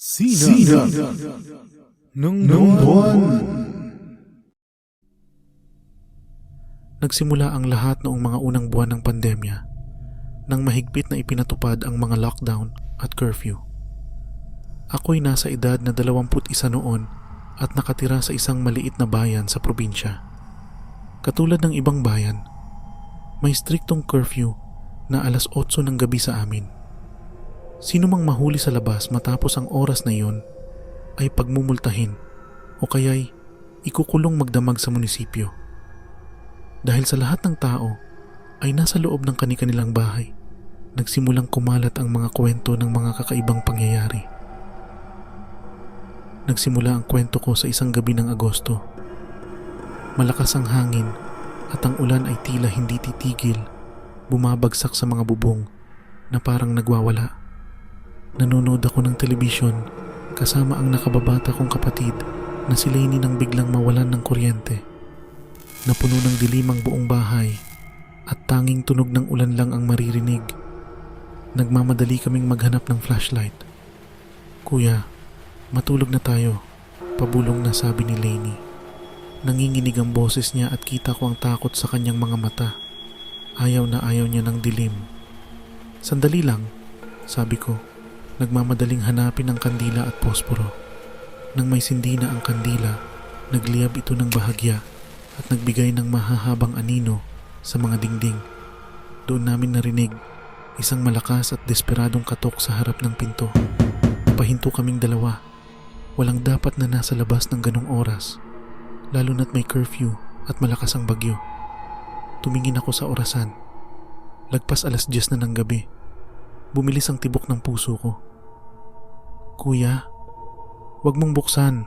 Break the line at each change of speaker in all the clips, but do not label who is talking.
Sinag ng buwan. Nagsimula ang lahat noong mga unang buwan ng pandemya nang mahigpit na ipinatupad ang mga lockdown at curfew. Ako'y nasa edad na 21 noon at nakatira sa isang maliit na bayan sa probinsya. Katulad ng ibang bayan, may striktong curfew na alas 8 ng gabi sa amin. Sino mang mahuli sa labas matapos ang oras na iyon ay pagmumultahin o kaya'y ikukulong magdamag sa munisipyo. Dahil sa lahat ng tao ay nasa loob ng kani-kanilang bahay, nagsimulang kumalat ang mga kwento ng mga kakaibang pangyayari. Nagsimula ang kwento ko sa isang gabi ng Agosto. Malakas ang hangin at ang ulan ay tila hindi titigil, bumabagsak sa mga bubong na parang nagwawala. Nanonood ako ng telebisyon kasama ang nakababata kong kapatid na si Lainey nang biglang mawalan ng kuryente. Napuno ng dilim ang buong bahay at tanging tunog ng ulan lang ang maririnig. Nagmamadali kaming maghanap ng flashlight. "Kuya, matulog na tayo," pabulong na sabi ni Lainey. Nanginginig ang boses niya at kita ko ang takot sa kanyang mga mata. Ayaw na ayaw niya ng dilim. "Sandali lang," sabi ko. Nagmamadaling hanapin ang kandila at posporo. Nang may sindi na ang kandila, nagliyab ito ng bahagya at nagbigay ng mahahabang anino sa mga dingding. Doon namin narinig isang malakas at desperadong katok sa harap ng pinto. Napahinto kaming dalawa. Walang dapat na nasa labas ng ganong oras, lalo na't may curfew at malakas ang bagyo. Tumingin ako sa orasan. Lagpas alas 10 na ng gabi. Bumilis ang tibok ng puso ko. "Kuya, wag mong buksan,"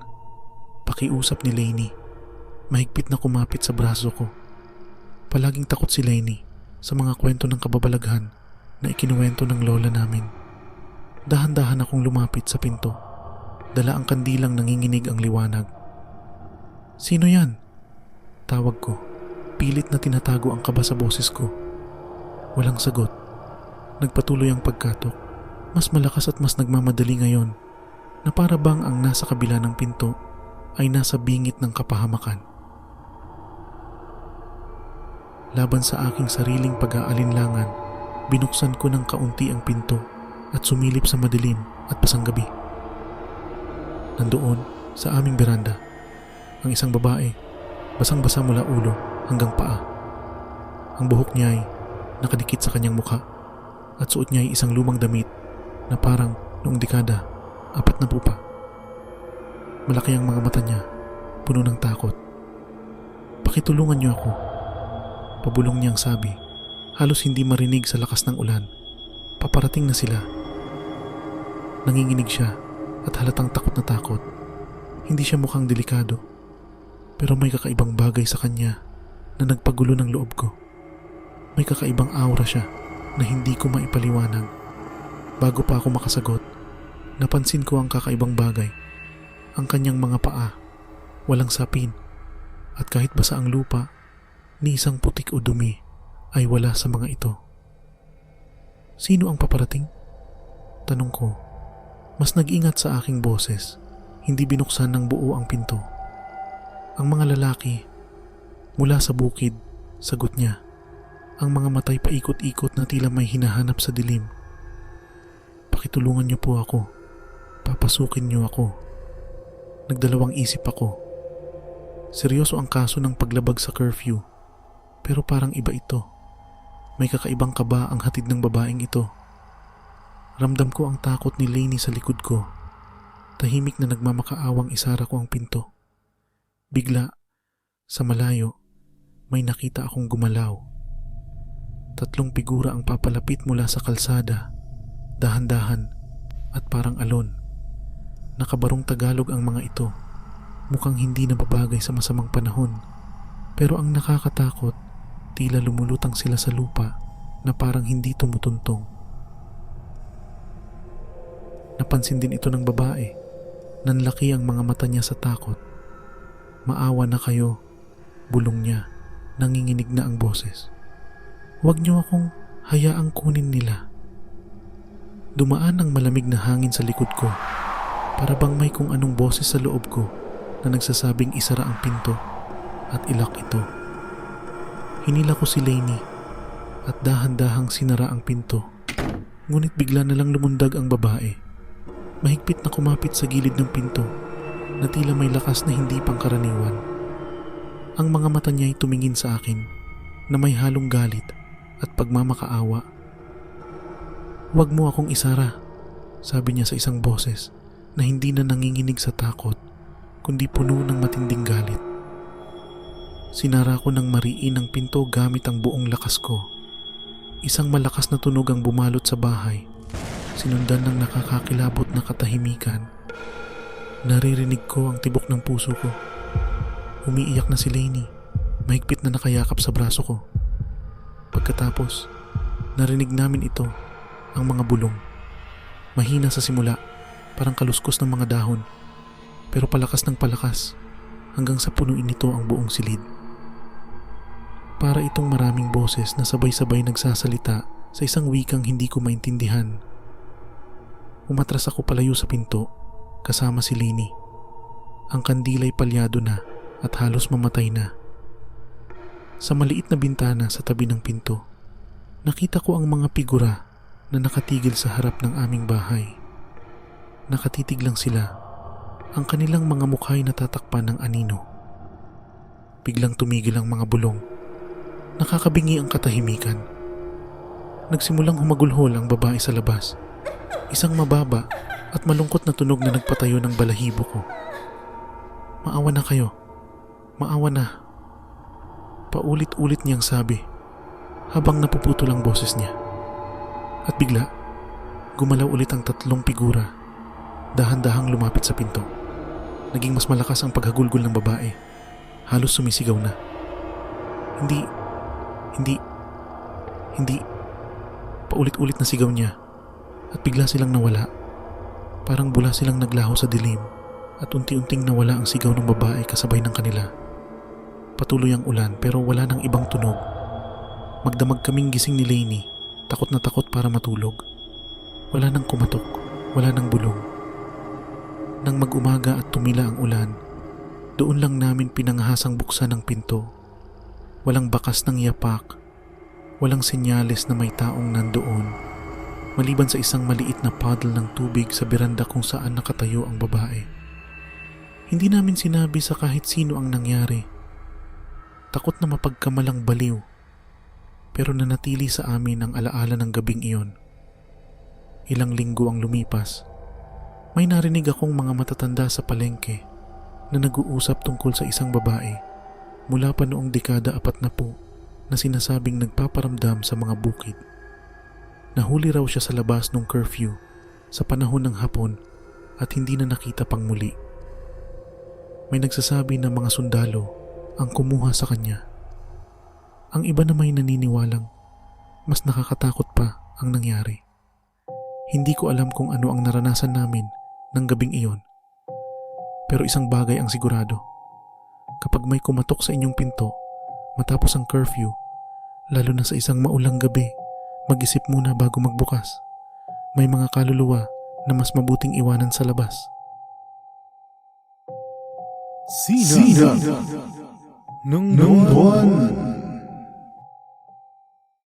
pakiusap ni Lainey. Mahigpit na kumapit sa braso ko. Palaging takot si Lainey sa mga kwento ng kababalaghan na ikinuwento ng lola namin. Dahan-dahan akong lumapit sa pinto. Dala ang kandilang nanginginig ang liwanag. "Sino yan?" tawag ko. Pilit na tinatago ang kaba sa boses ko. Walang sagot. Nagpatuloy ang pagkatok. Mas malakas at mas nagmamadali ngayon, na para bang ang nasa kabila ng pinto ay nasa bingit ng kapahamakan. Laban sa aking sariling pag-aalinlangan, binuksan ko ng kaunti ang pinto at sumilip sa madilim at pasanggabi. Nandoon sa aming beranda ang isang babae, basang-basa mula ulo hanggang paa. Ang buhok niya ay nakadikit sa kanyang mukha at suot niya ay isang lumang damit na parang noong dekada 40 pa. Malaki ang mga mata niya, puno ng takot. "Pakitulungan niyo ako," pabulong niyang sabi. Halos hindi marinig sa lakas ng ulan. Paparating na sila. Nanginginig siya at halatang takot na takot. Hindi siya mukhang delikado, pero may kakaibang bagay sa kanya na nagpagulo ng loob ko. May kakaibang aura siya na hindi ko maipaliwanag. Bago pa ako makasagot, napansin ko ang kakaibang bagay. Ang kanyang mga paa, walang sapin, at kahit basa ang lupa, ni isang putik o dumi ay wala sa mga ito. "Sino ang paparating?" tanong ko. Mas nag-ingat sa aking boses, hindi binuksan ng buo ang pinto. "Ang mga lalaki, mula sa bukid," sagot niya. Ang mga matay paikot-ikot na tila may hinahanap sa dilim. "Pakitulungan niyo po ako. Papasukin niyo ako." Nagdalawang isip ako. Seryoso ang kaso ng paglabag sa curfew, pero parang iba ito. May kakaibang kaba ang hatid ng babaeng ito. Ramdam ko ang takot ni Lainey sa likod ko. Tahimik na nagmamakaawang isara ko ang pinto. Bigla, sa malayo, may nakita akong gumalaw. 3 figura ang papalapit mula sa kalsada, dahan-dahan at parang alon. Nakabarong Tagalog ang mga ito. Mukhang hindi nababagay sa masamang panahon, pero ang nakakatakot, tila lumulutang sila sa lupa na parang hindi tumutuntong. Napansin din ito ng babae. Nanlaki ang mga mata niya sa takot. "Maawa na kayo," bulong niya. Nanginginig na ang boses. "Huwag niyo akong hayaang kunin nila." Dumaan ang malamig na hangin sa likod ko. Para bang may kung anong boses sa loob ko na nagsasabing isara ang pinto at ilak ito. Hinila ko si Lainey at dahan-dahang sinara ang pinto. Ngunit bigla na lang lumundag ang babae. Mahigpit na kumapit sa gilid ng pinto na tila may lakas na hindi pangkaraniwan. Ang mga mata niya ay tumingin sa akin na may halong galit at pagmamakaawa. "Huwag mo akong isara," sabi niya sa isang boses na hindi na nanginginig sa takot kundi puno ng matinding galit. Sinara ko ng mariin ang pinto gamit ang buong lakas ko. Isang malakas na tunog ang bumalot sa bahay, sinundan ng nakakakilabot na katahimikan. Naririnig ko ang tibok ng puso ko. Umiiyak na si Lainey, mahigpit na nakayakap sa braso ko. Pagkatapos, narinig namin ito, ang mga bulong. Mahina sa simula, parang kaluskos ng mga dahon, pero palakas ng palakas hanggang sa punuin nito ang buong silid. Para itong maraming boses na sabay-sabay nagsasalita sa isang wikang hindi ko maintindihan. Umatras ako palayo sa pinto kasama si Lainey. Ang kandila'y palyado na at halos mamatay na. Sa maliit na bintana sa tabi ng pinto, nakita ko ang mga figura na nakatigil sa harap ng aming bahay. Nakatitig lang sila, ang kanilang mga mukha'y natatakpan ng anino. Biglang tumigil ang mga bulong. Nakakabingi ang katahimikan. Nagsimulang humagulhol ang babae sa labas. Isang mababa at malungkot na tunog na nagpatayo ng balahibo ko. "Maawa na kayo. Maawa na." Paulit-ulit niyang sabi habang napuputol ang boses niya. At bigla, gumalaw ulit ang tatlong figura. Dahan-dahang lumapit sa pinto. Naging mas malakas ang paghagulgol ng babae. Halos sumisigaw na. Hindi. Paulit-ulit na sigaw niya at bigla silang nawala. Parang bula silang naglaho sa dilim at unti-unting nawala ang sigaw ng babae kasabay ng kanila. Patuloy ang ulan pero wala nang ibang tunog. Magdamag kaming gising ni Lainey, takot na takot para matulog. Wala nang kumatok, wala nang bulong. Nang mag-umaga at tumila ang ulan, doon lang namin pinangahasang buksan ang pinto. Walang bakas ng yapak, walang senyales na may taong nandoon, maliban sa isang maliit na puddle ng tubig sa beranda kung saan nakatayo ang babae. Hindi namin sinabi sa kahit sino ang nangyari. Takot na mapagkamalang baliw, pero nanatili sa amin ang alaala ng gabing iyon. Ilang linggo ang lumipas. May narinig akong mga matatanda sa palengke na nag-uusap tungkol sa isang babae mula pa noong dekada 40 na sinasabing nagpaparamdam sa mga bukid. Nahuli raw siya sa labas nung curfew sa panahon ng hapon at hindi na nakita pang muli. May nagsasabi na mga sundalo ang kumuha sa kanya. Ang iba na may naniniwalang mas nakakatakot pa ang nangyari. Hindi ko alam kung ano ang naranasan namin ng gabing iyon. Pero isang bagay ang sigurado. Kapag may kumatok sa inyong pinto matapos ang curfew, lalo na sa isang maulang gabi, mag-isip muna bago magbukas. May mga kaluluwa na mas mabuting iwanan sa labas.
Sina ng buwan.